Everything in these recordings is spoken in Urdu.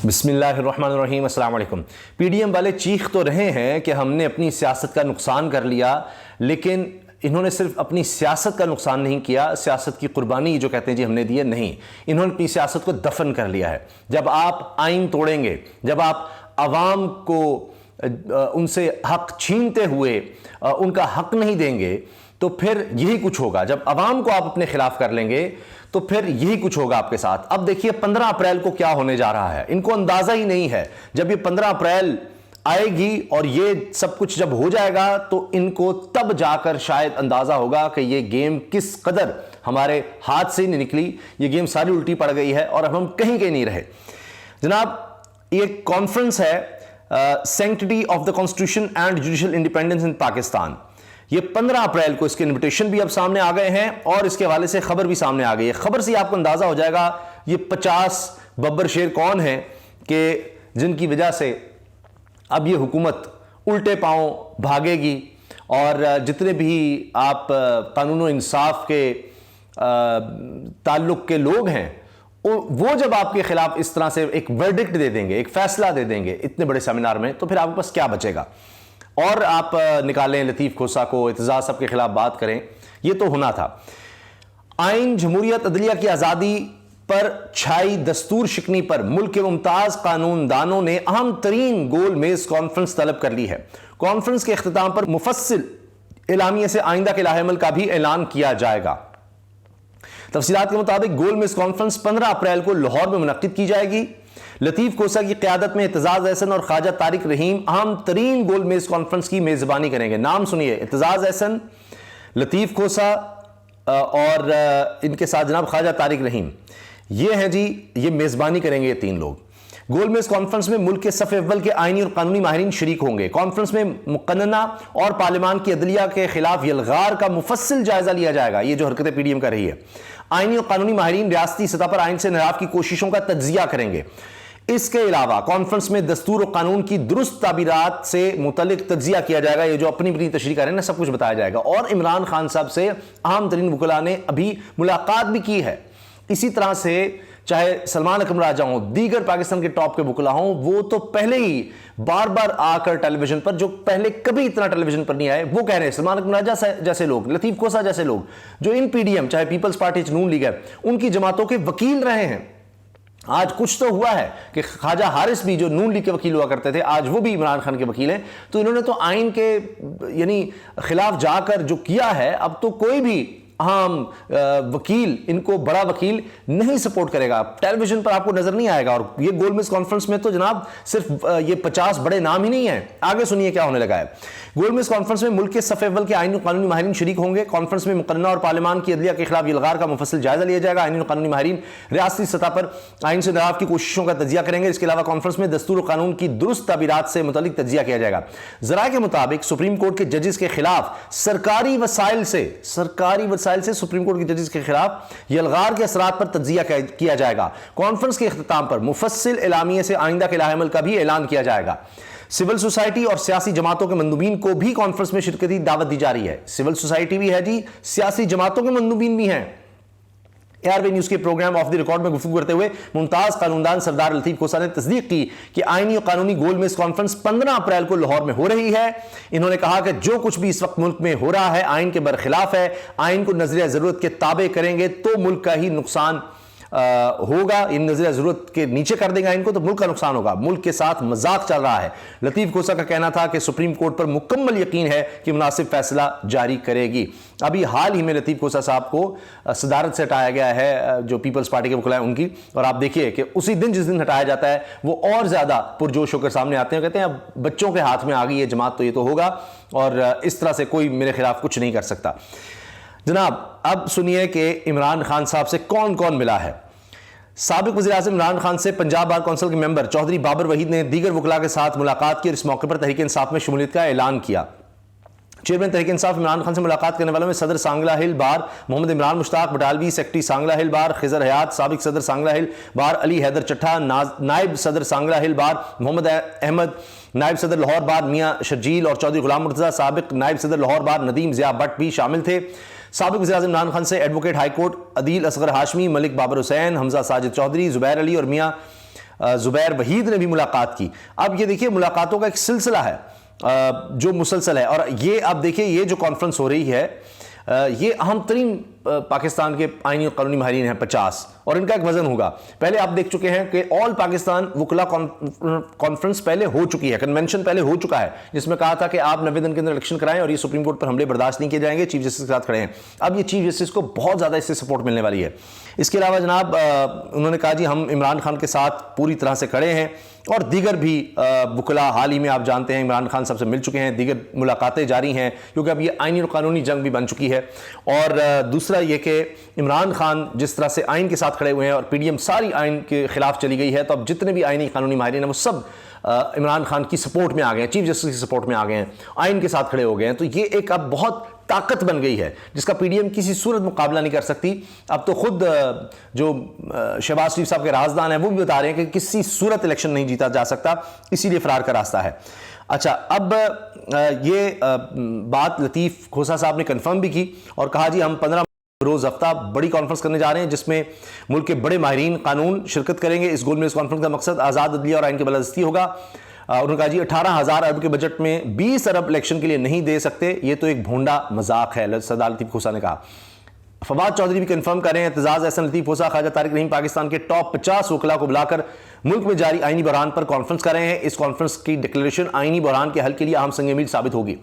بسم اللہ الرحمن الرحیم، السلام علیکم۔ پی ڈی ایم والے چیخ تو رہے ہیں کہ ہم نے اپنی سیاست کا نقصان کر لیا، لیکن انہوں نے صرف اپنی سیاست کا نقصان نہیں کیا، سیاست کی قربانی جو کہتے ہیں جی ہم نے دی ہے، نہیں، انہوں نے اپنی سیاست کو دفن کر لیا ہے۔ جب آپ آئین توڑیں گے، جب آپ عوام کو ان سے حق چھینتے ہوئے ان کا حق نہیں دیں گے تو پھر یہی کچھ ہوگا۔ جب عوام کو آپ اپنے خلاف کر لیں گے تو پھر یہی کچھ ہوگا آپ کے ساتھ۔ اب دیکھیے 15 اپریل کو کیا ہونے جا رہا ہے، ان کو اندازہ ہی نہیں ہے۔ جب یہ 15 اپریل آئے گی اور یہ سب کچھ جب ہو جائے گا تو ان کو تب جا کر شاید اندازہ ہوگا کہ یہ گیم کس قدر ہمارے ہاتھ سے نہیں نکلی، یہ گیم ساری الٹی پڑ گئی ہے اور اب ہم کہیں نہیں رہے۔ جناب، یہ کانفرنس ہے sanctity of the constitution and judicial independence in Pakistan. یہ 15 اپریل کو اس کے انویٹیشن بھی اب سامنے آ گئے ہیں اور اس کے حوالے سے خبر بھی سامنے آ گئی ہے۔ خبر سے آپ کو اندازہ ہو جائے گا یہ 50 ببر شیر کون ہیں کہ جن کی وجہ سے اب یہ حکومت الٹے پاؤں بھاگے گی، اور جتنے بھی آپ قانون و انصاف کے تعلق کے لوگ ہیں وہ جب آپ کے خلاف اس طرح سے ایک ورڈکٹ دے دیں گے، ایک فیصلہ دے دیں گے اتنے بڑے سیمینار میں، تو پھر آپ کے پاس کیا بچے گا؟ اور آپ نکالیں لطیف کھوسہ کو، اعتزاز سب کے خلاف بات کریں، یہ تو ہونا تھا۔ آئین جمہوریت عدلیہ کی آزادی پر چھائی دستور شکنی پر ملک کے ممتاز قانون دانوں نے اہم ترین گول میز کانفرنس طلب کر لی ہے۔ کانفرنس کے اختتام پر مفصل اعلامیے سے آئندہ کے لائحہ عمل کا بھی اعلان کیا جائے گا۔ تفصیلات کے مطابق گول میز کانفرنس 15 اپریل کو لاہور میں منعقد کی جائے گی۔ لطیف کھوسہ کی قیادت میں اعتزاز احسن اور خواجہ طارق رحیم اہم ترین گول میز کانفرنس کی میزبانی کریں گے۔ نام سنیے، اعتزاز احسن، لطیف کھوسہ اور ان کے ساتھ جناب خواجہ طارق رحیم، یہ ہیں جی، یہ میزبانی کریں گے یہ تین لوگ۔ گول میز کانفرنس میں ملک کے صف اول کے آئینی اور قانونی ماہرین شریک ہوں گے۔ کانفرنس میں مقننہ اور پارلیمان کی عدلیہ کے خلاف یلغار کا مفصل جائزہ لیا جائے گا، یہ جو حرکتیں پی ڈی ایم کر رہی ہے۔ آئینی اور قانونی ماہرین ریاستی سطح پر آئین سے انحراف کی کوششوں کا تجزیہ کریں گے۔ اس کے علاوہ کانفرنس میں دستور و قانون کی درست تعبیرات سے متعلق تجزیہ کیا جائے گا، یہ جو اپنی تشریح کر رہے ہیں نا، سب کچھ بتایا جائے گا۔ اور عمران خان صاحب سے اہم ترین وکلاء نے ابھی ملاقات بھی کی ہے۔ اسی طرح سے چاہے سلمان اکرم راجہ ہوں، دیگر پاکستان کے ٹاپ کے وکلاء ہوں، وہ تو پہلے ہی بار بار آ کر ٹیلی ویژن پر، جو پہلے کبھی اتنا ٹیلی ویژن پر نہیں آئے، وہ کہہ رہے ہیں، سلمان اکرم راجہ جیسے لوگ، لطیف کھوسہ جیسے لوگ جو ان پی ڈی ایم چاہے پیپلز پارٹی نون لیگ ہے ان کی جماعتوں کے وکیل رہے ہیں۔ آج کچھ تو ہوا ہے کہ خواجہ حارث بھی جو نون لیگ کے وکیل ہوا کرتے تھے، آج وہ بھی عمران خان کے وکیل ہیں۔ تو انہوں نے تو آئین کے یعنی خلاف جا کر جو کیا ہے، اب تو کوئی بھی اہم وکیل ان کو بڑا وکیل نہیں سپورٹ کرے گا، ٹیلی ویژن پر آپ کو نظر نہیں آئے گا۔ اور یہ گول میز کانفرنس میں تو جناب صرف یہ 50 بڑے نام ہی نہیں ہیں، آگے سنیے کیا ہونے لگا ہے۔ گول میز کانفرنس میں ملک کے صف اول کے آئینی و قانونی ماہرین شریک ہوں گے۔ کانفرنس میں مقننہ اور پارلیمان کی عدلیہ کے خلاف یلغار کا مفصل جائزہ لیا جائے گا۔ آئینی و قانونی ماہرین ریاستی سطح پر آئین سے انحراف کی کوششوں کا تجزیہ کریں گے۔ اس کے علاوہ کانفرنس میں دستور و قانون کی درست تعبیرات سے متعلق تجزیہ کیا جائے گا۔ ذرائع کے مطابق سپریم کورٹ کے ججز کے خلاف سرکاری وسائل سے سپریم کورٹ کے ججز کے خلاف یلغار کے اثرات پر تجزیہ کیا جائے گا۔ کانفرنس کے اختتام پر مفصل اعلامیے سے آئندہ کے لائحہ عمل کا بھی اعلان کیا جائے گا۔ سول سوسائٹی اور سیاسی جماعتوں کے مندوبین کو بھی کانفرنس میں شرکت کی دعوت دی جا رہی ہے۔ سول سوسائٹی بھی ہے جی، سیاسی جماعتوں کے مندوبین بھی ہیں۔ اے آر وی نیوز کے پروگرام آف دی ریکارڈ میں گفتگو کرتے ہوئے ممتاز قانوندان سردار لطیف کھوسہ نے تصدیق کی کہ آئینی اور قانونی گول میز کانفرنس 15 اپریل کو لاہور میں ہو رہی ہے۔ انہوں نے کہا کہ جو کچھ بھی اس وقت ملک میں ہو رہا ہے آئین کے برخلاف ہے، آئین کو نظریہ ضرورت کے تابع کریں گے تو ملک کا ہی نقصان ہوگا، ان نظریہ ضرورت کے نیچے کر دیں گا ان کو تو ملک کا نقصان ہوگا۔ ملک کے ساتھ مذاق چل رہا ہے۔ لطیف کھوسہ کا کہنا تھا کہ سپریم کورٹ پر مکمل یقین ہے کہ مناسب فیصلہ جاری کرے گی۔ ابھی حال ہی میں لطیف کھوسہ صاحب کو صدارت سے ہٹایا گیا ہے جو پیپلز پارٹی کے وکلاء ہیں ان کی، اور آپ دیکھیے کہ اسی دن جس دن ہٹایا جاتا ہے وہ اور زیادہ پرجوش ہو کر سامنے آتے ہیں، کہتے ہیں اب بچوں کے ہاتھ میں آ گئی ہے جماعت تو یہ تو ہوگا، اور اس طرح سے کوئی میرے خلاف کچھ نہیں کر سکتا۔ جناب اب سنیے کہ عمران خان صاحب سے کون کون ملا ہے۔ سابق وزیر اعظم عمران خان سے پنجاب بار کونسل کے ممبر چودھری بابر وحید نے دیگر وکلاء کے ساتھ ملاقات کی اور اس موقع پر تحریک انصاف میں شمولیت کا اعلان کیا۔ چیئرمین تحریک انصاف عمران خان سے ملاقات کرنے والوں میں صدر سانگلہ ہل بار محمد عمران مشتاق بٹالوی، سیکرٹری سانگلہ ہل بار خضر حیات، سابق صدر سانگلہ ہل بار علی حیدر چٹھا، نائب صدر سانگلہ ہل بار محمد احمد، نائب صدر لاہور بار میاں شرجیل اور چودھری غلام مرتضیٰ، سابق نائب صدر لاہور بار ندیم ضیاء بٹ بھی شامل تھے۔ سابق وزیر اعظم عمران خان سے ایڈوکیٹ ہائی کورٹ عدیل اصغر ہاشمی، ملک بابر حسین، حمزہ ساجد چودھری، زبیر علی اور میاں زبیر وحید نے بھی ملاقات کی. اب یہ دیکھیے ملاقاتوں کا ایک سلسلہ ہے جو مسلسل ہے, اور یہ آپ دیکھیں یہ جو کانفرنس ہو رہی ہے یہ اہم ترین پاکستان کے آئینی اور قانونی ماہرین ہیں 50, اور ان کا ایک وزن ہوگا. پہلے آپ دیکھ چکے ہیں کہ آل پاکستان وکلا کانفرنس پہلے ہو چکی ہے, کنونشن پہلے ہو چکا ہے, جس میں کہا تھا کہ آپ 90 دن کے اندر الیکشن کرائیں اور یہ سپریم کورٹ پر حملے برداشت نہیں کیے جائیں گے. چیف جسٹس کے ساتھ کھڑے ہیں. اب یہ چیف جسٹس کو بہت زیادہ اس سے سپورٹ ملنے والی ہے. اس کے علاوہ جناب انہوں نے کہا جی ہم عمران خان کے ساتھ پوری طرح سے کھڑے ہیں, اور دیگر بھی وکلا حال ہی میں آپ جانتے ہیں عمران خان صاحب سے مل چکے ہیں, دیگر ملاقاتیں جاری ہیں کیونکہ اب یہ آئینی اور قانونی جنگ بھی بن چکی ہے. اور دوسرا یہ کہ عمران خان جس طرح سے آئین کے ساتھ کھڑے ہوئے ہیں اور پی ڈی ایم ساری آئین کے خلاف چلی گئی ہے, تو اب جتنے بھی آئینی قانونی ماہرین ہیں وہ سب عمران خان کی سپورٹ میں آ گئے ہیں, چیف جسٹس کی سپورٹ میں آ گئے ہیں, آئین کے ساتھ کھڑے ہو گئے ہیں. تو یہ ایک اب بہت طاقت بن گئی ہے جس کا پی ڈی ایم کسی صورت مقابلہ نہیں کر سکتی. اب تو خود جو شہباز شریف صاحب کے رازدان ہیں وہ بھی بتا رہے ہیں کہ کسی صورت الیکشن نہیں جیتا جا سکتا, اسی لیے فرار کا راستہ ہے. اچھا, اب یہ بات لطیف کھوسا صاحب نے کنفرم بھی کی اور کہا جی ہم 15 روز ہفتہ بڑی کانفرنس کرنے جا رہے ہیں جس میں ملک کے بڑے ماہرین قانون شرکت کریں گے. اس گول میز کانفرنس کا مقصد آزاد عدلیہ اور آئین کی بالادستی ہوگا. انہوں نے کہا جی 18,000 ارب کے بجٹ میں 20 ارب الیکشن کے لیے نہیں دے سکتے, یہ تو ایک بھونڈا مذاق ہے, سردار لطیف کھوسا نے کہا. فواد چودھری بھی کنفرم کر رہے ہیں اعتزاز احسن لطیف کھوسا خواجہ طارق رحیم پاکستان کے ٹاپ 50 وکلا کو بلا کر ملک میں جاری آئینی بحران پر کانفرنس کر رہے ہیں. اس کانفرنس کی ڈکلیریشن آئینی بحران کے حل کے لیے اہم سنگ میل ثابت ہوگی.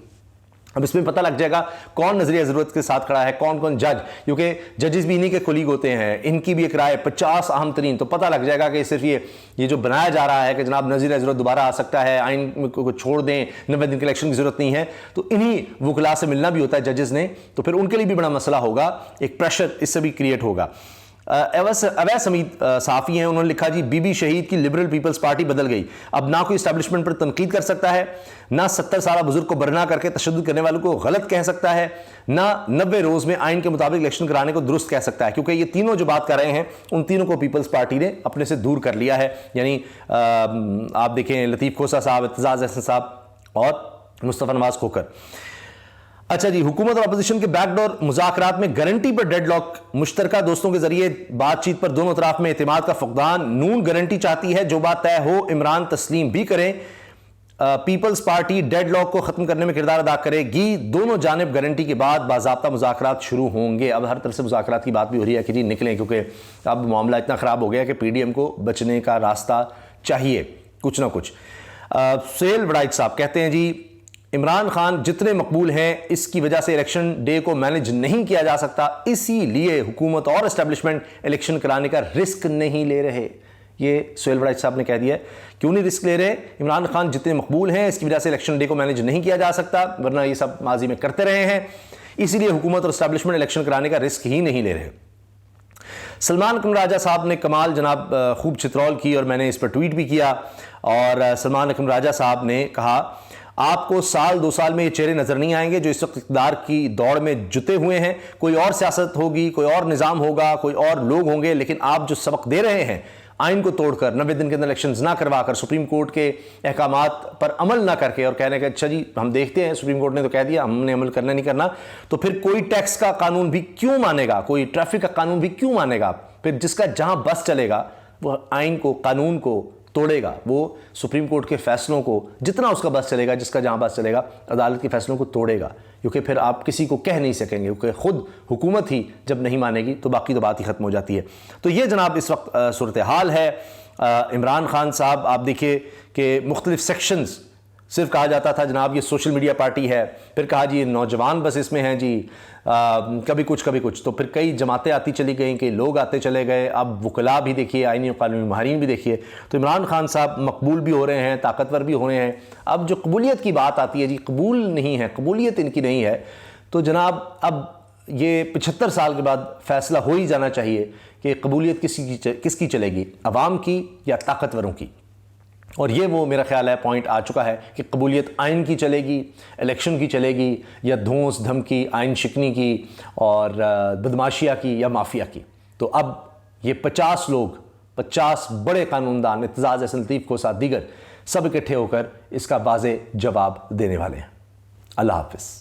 اب اس میں پتہ لگ جائے گا کون نظریہ ضرورت کے ساتھ کھڑا ہے, کون کون جج, کیونکہ ججز بھی انہی کے کولیگ ہوتے ہیں, ان کی بھی ایک رائے 50 اہم ترین, تو پتہ لگ جائے گا کہ صرف یہ جو بنایا جا رہا ہے کہ جناب نظریہ ضرورت دوبارہ آ سکتا ہے, آئین کو چھوڑ دیں, 90 دن کے الیکشن کی ضرورت نہیں ہے, تو انہی وکلا سے ملنا بھی ہوتا ہے ججز نے, تو پھر ان کے لیے بھی بڑا مسئلہ ہوگا, ایک پریشر اس سے بھی کریٹ ہوگا. اویس حمید صحافی ہیں, انہوں نے لکھا جی بی بی شہید کی لبرل پیپلز پارٹی بدل گئی, اب نہ کوئی اسٹیبلشمنٹ پر تنقید کر سکتا ہے, نہ 70 سالہ بزرگ کو برہنہ کر کے تشدد کرنے والوں کو غلط کہہ سکتا ہے, نہ 90 روز میں آئین کے مطابق الیکشن کرانے کو درست کہہ سکتا ہے, کیونکہ یہ تینوں جو بات کر رہے ہیں ان تینوں کو پیپلز پارٹی نے اپنے سے دور کر لیا ہے. یعنی آپ دیکھیں لطیف کھوسا صاحب, اعتزاز احسن صاحب اور مصطفیٰ نواز کھوکر. اچھا جی, حکومت اور اپوزیشن کے بیک ڈور مذاکرات میں گارنٹی پر ڈیڈ لاک, مشترکہ دوستوں کے ذریعے بات چیت پر دونوں اطراف میں اعتماد کا فقدان. نون گارنٹی چاہتی ہے جو بات طے ہو عمران تسلیم بھی کریں, پیپلز پارٹی ڈیڈ لاک کو ختم کرنے میں کردار ادا کرے گی. دونوں جانب گارنٹی کے بعد باضابطہ مذاکرات شروع ہوں گے. اب ہر طرف سے مذاکرات کی بات بھی ہو رہی ہے کہ جی نکلیں, کیونکہ اب معاملہ اتنا خراب ہو گیا کہ پی ڈی ایم کو بچنے کا راستہ چاہیے کچھ نہ کچھ. سہیل وڑائچ صاحب کہتے ہیں جی عمران خان جتنے مقبول ہیں اس کی وجہ سے الیکشن ڈے کو مینج نہیں کیا جا سکتا, اسی لیے حکومت اور اسٹیبلشمنٹ الیکشن کرانے کا رسک نہیں لے رہے. یہ سہیل وڑائچ صاحب نے کہہ دیا ہے. کیوں نہیں رسک لے رہے؟ عمران خان جتنے مقبول ہیں اس کی وجہ سے الیکشن ڈے کو مینج نہیں کیا جا سکتا, ورنہ یہ سب ماضی میں کرتے رہے ہیں, اسی لیے حکومت اور اسٹیبلشمنٹ الیکشن کرانے کا رسک ہی نہیں لے رہے. سلمان اکرم راجہ صاحب نے کمال جناب خوب چترول کی اور میں نے اس پر ٹویٹ بھی کیا, اور سلمان اکرم راجہ صاحب نے کہا آپ کو سال 2 سال میں یہ چہرے نظر نہیں آئیں گے جو اس وقت اقتدار کی دوڑ میں جتے ہوئے ہیں. کوئی اور سیاست ہوگی, کوئی اور نظام ہوگا, کوئی اور لوگ ہوں گے, لیکن آپ جو سبق دے رہے ہیں آئین کو توڑ کر 90 دن کے اندر الیکشنز نہ کروا کر سپریم کورٹ کے احکامات پر عمل نہ کر کے اور کہنے کہ اچھا جی ہم دیکھتے ہیں سپریم کورٹ نے تو کہہ دیا ہم نے عمل کرنا نہیں کرنا, تو پھر کوئی ٹیکس کا قانون بھی کیوں مانے گا, کوئی ٹریفک کا قانون بھی کیوں مانے گا؟ پھر جس کا جہاں بس چلے گا وہ آئین کو, قانون کو توڑے گا, وہ سپریم کورٹ کے فیصلوں کو جتنا اس کا بس چلے گا, جس کا جہاں بس چلے گا عدالت کے فیصلوں کو توڑے گا, کیونکہ پھر آپ کسی کو کہہ نہیں سکیں گے, کیونکہ خود حکومت ہی جب نہیں مانے گی تو باقی تو بات ہی ختم ہو جاتی ہے. تو یہ جناب اس وقت صورتحال ہے. عمران خان صاحب آپ دیکھیے کہ مختلف سیکشنز, صرف کہا جاتا تھا جناب یہ سوشل میڈیا پارٹی ہے, پھر کہا جی یہ نوجوان بس اس میں ہیں جی, کبھی کچھ, تو پھر کئی جماعتیں آتی چلی گئیں کہ لوگ آتے چلے گئے. اب وکلا بھی دیکھیے, آئینی و قانونی ماہرین بھی دیکھیے, تو عمران خان صاحب مقبول بھی ہو رہے ہیں, طاقتور بھی ہو رہے ہیں. اب جو قبولیت کی بات آتی ہے جی, قبول نہیں ہے, قبولیت ان کی نہیں ہے, تو جناب اب یہ 75 سال کے بعد فیصلہ ہو ہی جانا چاہیے کہ قبولیت کس کی چلے گی, عوام کی یا طاقتوروں کی. اور یہ وہ میرا خیال ہے پوائنٹ آ چکا ہے کہ قبولیت آئین کی چلے گی, الیکشن کی چلے گی, یا دھونس دھمکی آئین شکنی کی اور بدماشیہ کی یا مافیا کی. تو اب یہ 50 لوگ, 50 بڑے قانوندان, اعتزاز احسن لطیف کھوسا دیگر, سب اکٹھے ہو کر اس کا واضح جواب دینے والے ہیں. اللہ حافظ.